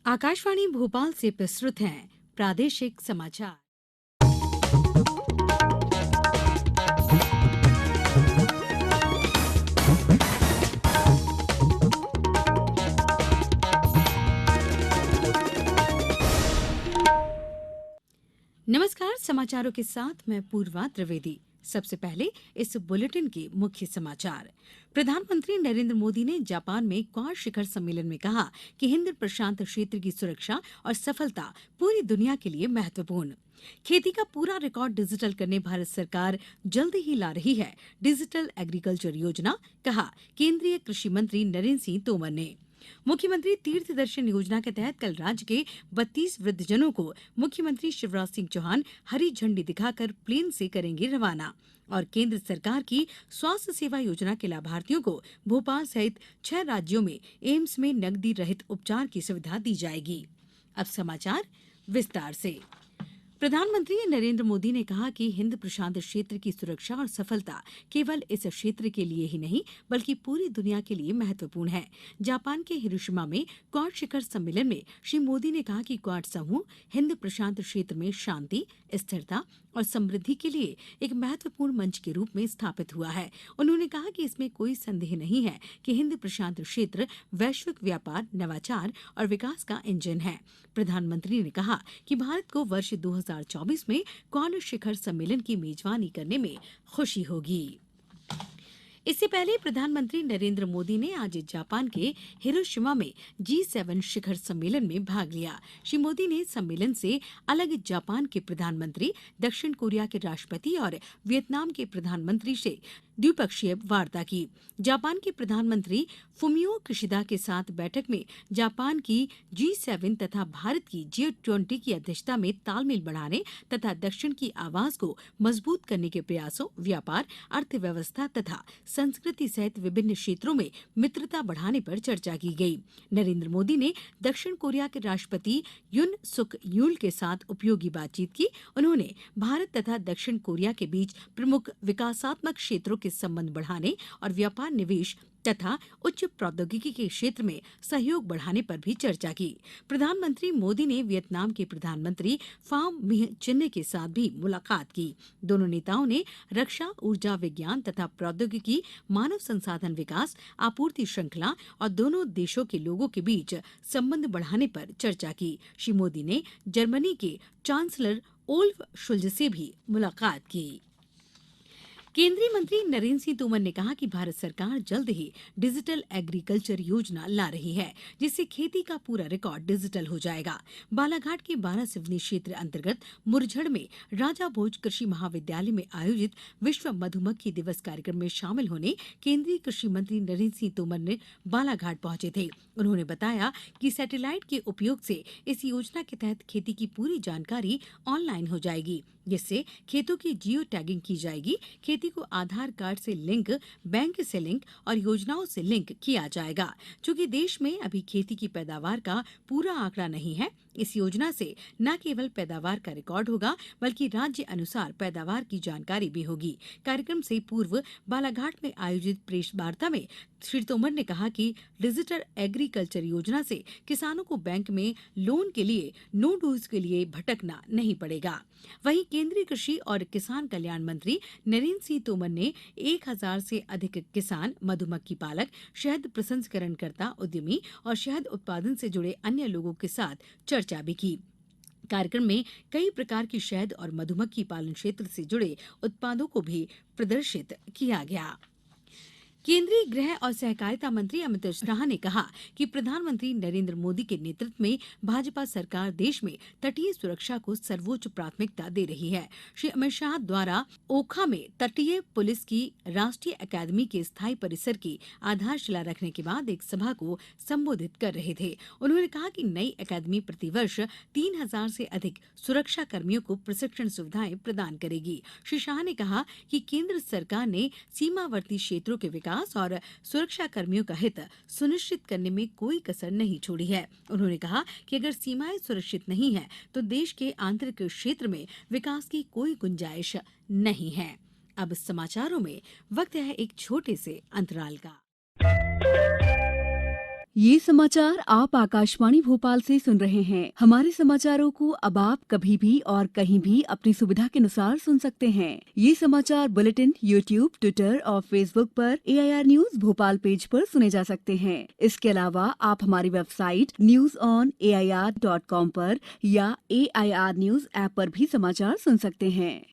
आकाशवाणी भोपाल से प्रस्तुत हैं प्रादेशिक समाचार। नमस्कार, समाचारों के साथ मैं पूर्वा त्रिवेदी। सबसे पहले इस बुलेटिन के मुख्य समाचार। प्रधानमंत्री नरेंद्र मोदी ने जापान में क्वाड शिखर सम्मेलन में कहा कि हिंद प्रशांत क्षेत्र की सुरक्षा और सफलता पूरी दुनिया के लिए महत्वपूर्ण। खेती का पूरा रिकॉर्ड डिजिटल करने भारत सरकार जल्द ही ला रही है डिजिटल एग्रीकल्चर योजना, कहा केंद्रीय कृषि मंत्री नरेंद्र सिंह तोमर ने। मुख्यमंत्री तीर्थ दर्शन योजना के तहत कल राज्य के 32 वृद्धजनों को मुख्यमंत्री शिवराज सिंह चौहान हरी झंडी दिखाकर प्लेन से करेंगे रवाना। और केंद्र सरकार की स्वास्थ्य सेवा योजना के लाभार्थियों को भोपाल सहित 6 राज्यों में एम्स में नकदी रहित उपचार की सुविधा दी जाएगी। अब समाचार विस्तार से। प्रधानमंत्री नरेंद्र मोदी ने कहा कि हिंद प्रशांत क्षेत्र की सुरक्षा और सफलता केवल इस क्षेत्र के लिए ही नहीं बल्कि पूरी दुनिया के लिए महत्वपूर्ण है। जापान के हिरोशिमा में क्वाड शिखर सम्मेलन में श्री मोदी ने कहा कि क्वाड समूह हिंद प्रशांत क्षेत्र में शांति, स्थिरता और समृद्धि के लिए एक महत्वपूर्ण मंच के रूप में स्थापित हुआ है। उन्होंने कहा कि इसमें कोई संदेह नहीं है कि हिंद प्रशांत क्षेत्र वैश्विक व्यापार, नवाचार और विकास का इंजन है। प्रधानमंत्री ने कहा कि भारत को वर्ष 2024 में क्वाड शिखर सम्मेलन की मेजबानी करने में खुशी होगी। इससे पहले प्रधानमंत्री नरेंद्र मोदी ने आज जापान के हिरोशिमा में G7 शिखर सम्मेलन में भाग लिया। श्री मोदी ने सम्मेलन से अलग जापान के प्रधानमंत्री, दक्षिण कोरिया के राष्ट्रपति और वियतनाम के प्रधानमंत्री से द्विपक्षीय वार्ता की। जापान के प्रधानमंत्री फुमियो किशिदा के साथ बैठक में जापान की G7 तथा भारत की G20 की अध्यक्षता में तालमेल बढ़ाने तथा दक्षिण की आवाज को मजबूत करने के प्रयासों, व्यापार, अर्थव्यवस्था तथा संस्कृति सहित विभिन्न क्षेत्रों में मित्रता बढ़ाने पर चर्चा की गई। नरेंद्र मोदी ने दक्षिण कोरिया के राष्ट्रपति युन सुक यूल के साथ उपयोगी बातचीत की। उन्होंने भारत तथा दक्षिण कोरिया के बीच प्रमुख विकासात्मक क्षेत्रों के संबंध बढ़ाने और व्यापार, निवेश तथा उच्च प्रौद्योगिकी के क्षेत्र में सहयोग बढ़ाने पर भी चर्चा की। प्रधानमंत्री मोदी ने वियतनाम के प्रधानमंत्री फाम मिह चिन्ह के साथ भी मुलाकात की। दोनों नेताओं ने रक्षा, ऊर्जा, विज्ञान तथा प्रौद्योगिकी, मानव संसाधन विकास, आपूर्ति श्रृंखला और दोनों देशों के लोगों के बीच संबंध बढ़ाने पर चर्चा की। श्री मोदी ने जर्मनी के चांसलर ओल्फ शुल्ज से भी मुलाकात की। केंद्रीय मंत्री नरेंद्र सिंह तोमर ने कहा कि भारत सरकार जल्द ही डिजिटल एग्रीकल्चर योजना ला रही है, जिससे खेती का पूरा रिकॉर्ड डिजिटल हो जाएगा। बालाघाट के 12 सिवनी क्षेत्र अंतर्गत मुरझड़ में राजा भोज कृषि महाविद्यालय में आयोजित विश्व मधुमक्खी दिवस कार्यक्रम में शामिल होने केंद्रीय कृषि मंत्री नरेंद्र सिंह तोमर ने बालाघाट पहुंचे थे। उन्होंने बताया कि सैटेलाइट के उपयोग से इस योजना के तहत खेती की पूरी जानकारी ऑनलाइन हो जाएगी, जिससे खेतों की जियो टैगिंग की जाएगी। खेती को आधार कार्ड से लिंक, बैंक से लिंक और योजनाओं से लिंक किया जाएगा। चूंकि देश में अभी खेती की पैदावार का पूरा आंकड़ा नहीं है, इस योजना से न केवल पैदावार का रिकॉर्ड होगा बल्कि राज्य अनुसार पैदावार की जानकारी भी होगी। कार्यक्रम से पूर्व बालाघाट में आयोजित प्रेस वार्ता में श्री तोमर ने कहा कि डिजिटल एग्रीकल्चर योजना से किसानों को बैंक में लोन के लिए नो डूज के लिए भटकना नहीं पड़ेगा। वहीं केंद्रीय कृषि और किसान कल्याण मंत्री नरेंद्र सिंह तोमर ने 1000 से अधिक किसान, मधुमक्खी पालक, शहद प्रसंस्करणकर्ता, उद्यमी और शहद उत्पादन से जुड़े अन्य लोगों के साथ चर्चा भी की। कार्यक्रम में कई प्रकार की शहद और मधुमक्खी पालन क्षेत्र से जुड़े उत्पादों को भी प्रदर्शित किया गया। केंद्रीय गृह और सहकारिता मंत्री अमित शाह ने कहा कि प्रधानमंत्री नरेंद्र मोदी के नेतृत्व में भाजपा सरकार देश में तटीय सुरक्षा को सर्वोच्च प्राथमिकता दे रही है। श्री अमित शाह द्वारा ओखा में तटीय पुलिस की राष्ट्रीय अकादमी के स्थायी परिसर की आधारशिला रखने के बाद एक सभा को संबोधित कर रहे थे। उन्होंने कहा कि नई अकादमी प्रतिवर्ष 3000 से अधिक सुरक्षा कर्मियों को प्रशिक्षण सुविधाएं प्रदान करेगी। श्री शाह ने कहा कि केंद्र सरकार ने सीमावर्ती क्षेत्रों के विकास और सुरक्षा कर्मियों का हित सुनिश्चित करने में कोई कसर नहीं छोड़ी है। उन्होंने कहा कि अगर सीमाएं सुरक्षित नहीं है तो देश के आंतरिक क्षेत्र में विकास की कोई गुंजाइश नहीं है। अब समाचारों में वक्त है एक छोटे से अंतराल का। ये समाचार आप आकाशवाणी भोपाल से सुन रहे हैं। हमारे समाचारों को अब आप कभी भी और कहीं भी अपनी सुविधा के अनुसार सुन सकते हैं। ये समाचार बुलेटिन यूट्यूब, ट्विटर और फेसबुक पर AIR न्यूज भोपाल पेज पर सुने जा सकते हैं। इसके अलावा आप हमारी वेबसाइट news.air.com पर या AIR न्यूज ऐप पर भी समाचार सुन सकते हैं।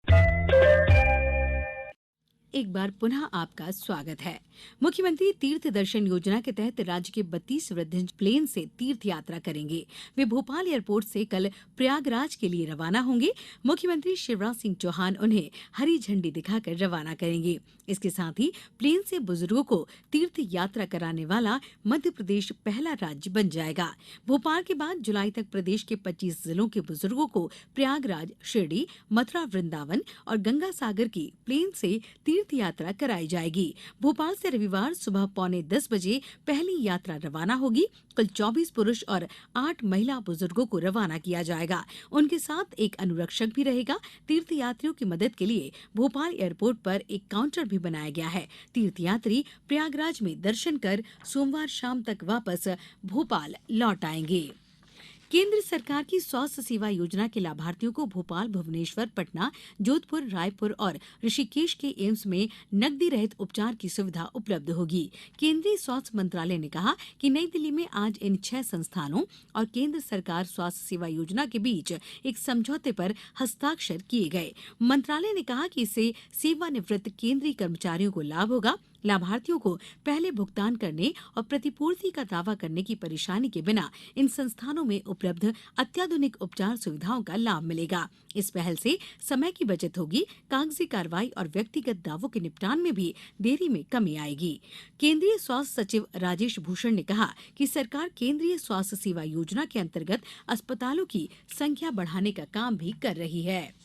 एक बार पुनः आपका स्वागत है। मुख्यमंत्री तीर्थ दर्शन योजना के तहत राज्य के 32 वृद्ध प्लेन से तीर्थ यात्रा करेंगे। वे भोपाल एयरपोर्ट से कल प्रयागराज के लिए रवाना होंगे। मुख्यमंत्री शिवराज सिंह चौहान उन्हें हरी झंडी दिखाकर रवाना करेंगे। इसके साथ ही प्लेन से बुजुर्गों को तीर्थ यात्रा कराने वाला मध्य प्रदेश पहला राज्य बन जाएगा। भोपाल के बाद जुलाई तक प्रदेश के 25 जिलों के बुजुर्गों को प्रयागराज, शिरडी, मथुरा, वृंदावन और गंगा सागर की प्लेन से तीर्थ यात्रा कराई जाएगी। भोपाल से रविवार सुबह 9:45 बजे पहली यात्रा रवाना होगी। कल 24 पुरुष और 8 महिला बुजुर्गों को रवाना किया जाएगा। उनके साथ एक अनुरक्षक भी रहेगा। तीर्थयात्रियों की मदद के लिए भोपाल एयरपोर्ट पर एक काउंटर भी बनाया गया है। तीर्थयात्री प्रयागराज में दर्शन कर सोमवार शाम तक वापस भोपाल लौट आएंगे। केंद्र सरकार की स्वास्थ्य सेवा योजना के लाभार्थियों को भोपाल, भुवनेश्वर, पटना, जोधपुर, रायपुर और ऋषिकेश के एम्स में नकदी रहित उपचार की सुविधा उपलब्ध होगी। केंद्रीय स्वास्थ्य मंत्रालय ने कहा कि नई दिल्ली में आज इन 6 संस्थानों और केंद्र सरकार स्वास्थ्य सेवा योजना के बीच एक समझौते पर हस्ताक्षर किए गए। मंत्रालय ने कहा कि इससे सेवानिवृत्त केंद्रीय कर्मचारियों को लाभ होगा। लाभार्थियों को पहले भुगतान करने और प्रतिपूर्ति का दावा करने की परेशानी के बिना इन संस्थानों में उपलब्ध अत्याधुनिक उपचार सुविधाओं का लाभ मिलेगा। इस पहल से समय की बचत होगी, कागजी कार्रवाई और व्यक्तिगत दावों के निपटान में भी देरी में कमी आएगी। केंद्रीय स्वास्थ्य सचिव राजेश भूषण ने कहा कि सरकार केंद्रीय स्वास्थ्य सेवा योजना के अंतर्गत अस्पतालों की संख्या बढ़ाने का काम भी कर रही है।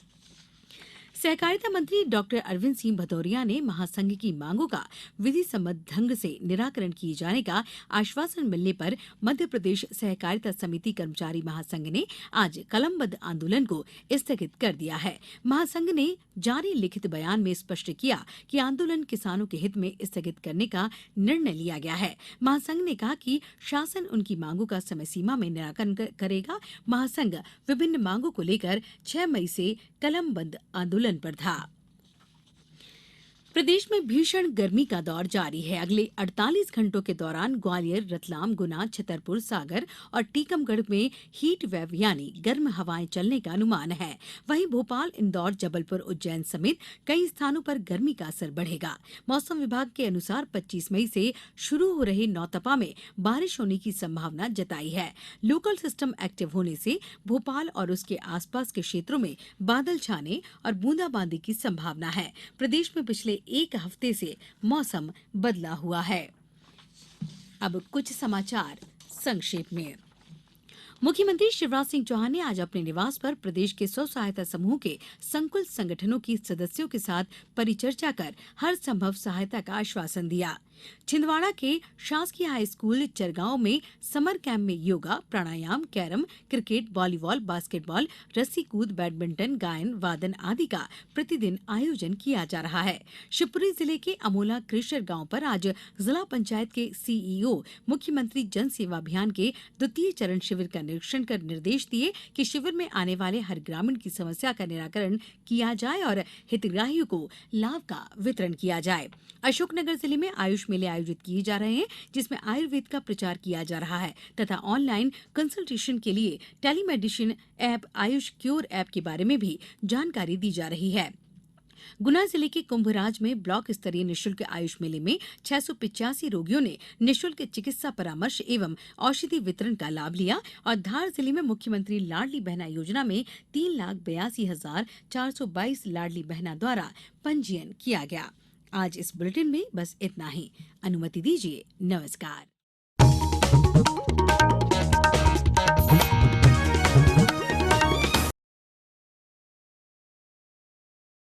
सहकारिता मंत्री डॉक्टर अरविंद सिंह भदौरिया ने महासंघ की मांगों का विधि सम्मत ढंग से निराकरण किए जाने का आश्वासन मिलने पर मध्य प्रदेश सहकारिता समिति कर्मचारी महासंघ ने आज कलमबंद आंदोलन को स्थगित कर दिया है। महासंघ ने जारी लिखित बयान में स्पष्ट किया कि आंदोलन किसानों के हित में स्थगित करने का निर्णय लिया गया है। महासंघ ने कहा कि शासन उनकी मांगों का समय सीमा में निराकरण करेगा। महासंघ विभिन्न मांगों को लेकर 6 मई से कलमबंद आंदोलन पर था। प्रदेश में भीषण गर्मी का दौर जारी है। अगले 48 घंटों के दौरान ग्वालियर, रतलाम, गुना, छतरपुर, सागर और टीकमगढ़ में हीट वेव यानी गर्म हवाएं चलने का अनुमान है। वहीं भोपाल, इंदौर, जबलपुर, उज्जैन समेत कई स्थानों पर गर्मी का असर बढ़ेगा। मौसम विभाग के अनुसार 25 मई से शुरू हो रहे नौतपा में बारिश होने की संभावना जताई है। लोकल सिस्टम एक्टिव होने से भोपाल और उसके आसपास के क्षेत्रों में बादल छाने और बूंदाबांदी की संभावना है। प्रदेश में पिछले एक हफ्ते से मौसम बदला हुआ है। अब कुछ समाचार संक्षेप में। मुख्यमंत्री शिवराज सिंह चौहान ने आज अपने निवास पर प्रदेश के स्व सहायता समूह के संकुल संगठनों की सदस्यों के साथ परिचर्चा कर हर संभव सहायता का आश्वासन दिया। छिंदवाड़ा के शासकीय हाई स्कूल चरगांव में समर कैंप में योगा, प्राणायाम, कैरम, क्रिकेट, वॉलीबॉल, बास्केटबॉल, रस्सी कूद, बैडमिंटन, गायन, वादन आदि का प्रतिदिन आयोजन किया जा रहा है। शिवपुरी जिले के अमोला क्रेशर गांव पर आज जिला पंचायत के सीईओ मुख्यमंत्री जन सेवा अभियान के द्वितीय चरण शिविर का निरीक्षण कर निर्देश दिए कि शिविर में आने वाले हर ग्रामीण की समस्या का निराकरण किया जाए और हितग्राहियों को लाभ का वितरण किया जाए। अशोकनगर जिले में आयुष मेले आयोजित किए जा रहे हैं, जिसमें आयुर्वेद का प्रचार किया जा रहा है तथा ऑनलाइन कंसल्टेशन के लिए telemedicine app Ayush cure app के बारे में भी जानकारी दी जा रही है। गुना जिले के कुंभराज में ब्लॉक स्तरीय निःशुल्क आयुष मेले में 685 रोगियों ने निःशुल्क चिकित्सा परामर्श एवं औषधि वितरण का लाभ लिया और धार जिले में मुख्यमंत्री लाडली बहना योजना में 3,82,422 लाडली बहना द्वारा पंजीयन किया गया। आज इस बुलेटिन में बस इतना ही। अनुमति दीजिए। नमस्कार।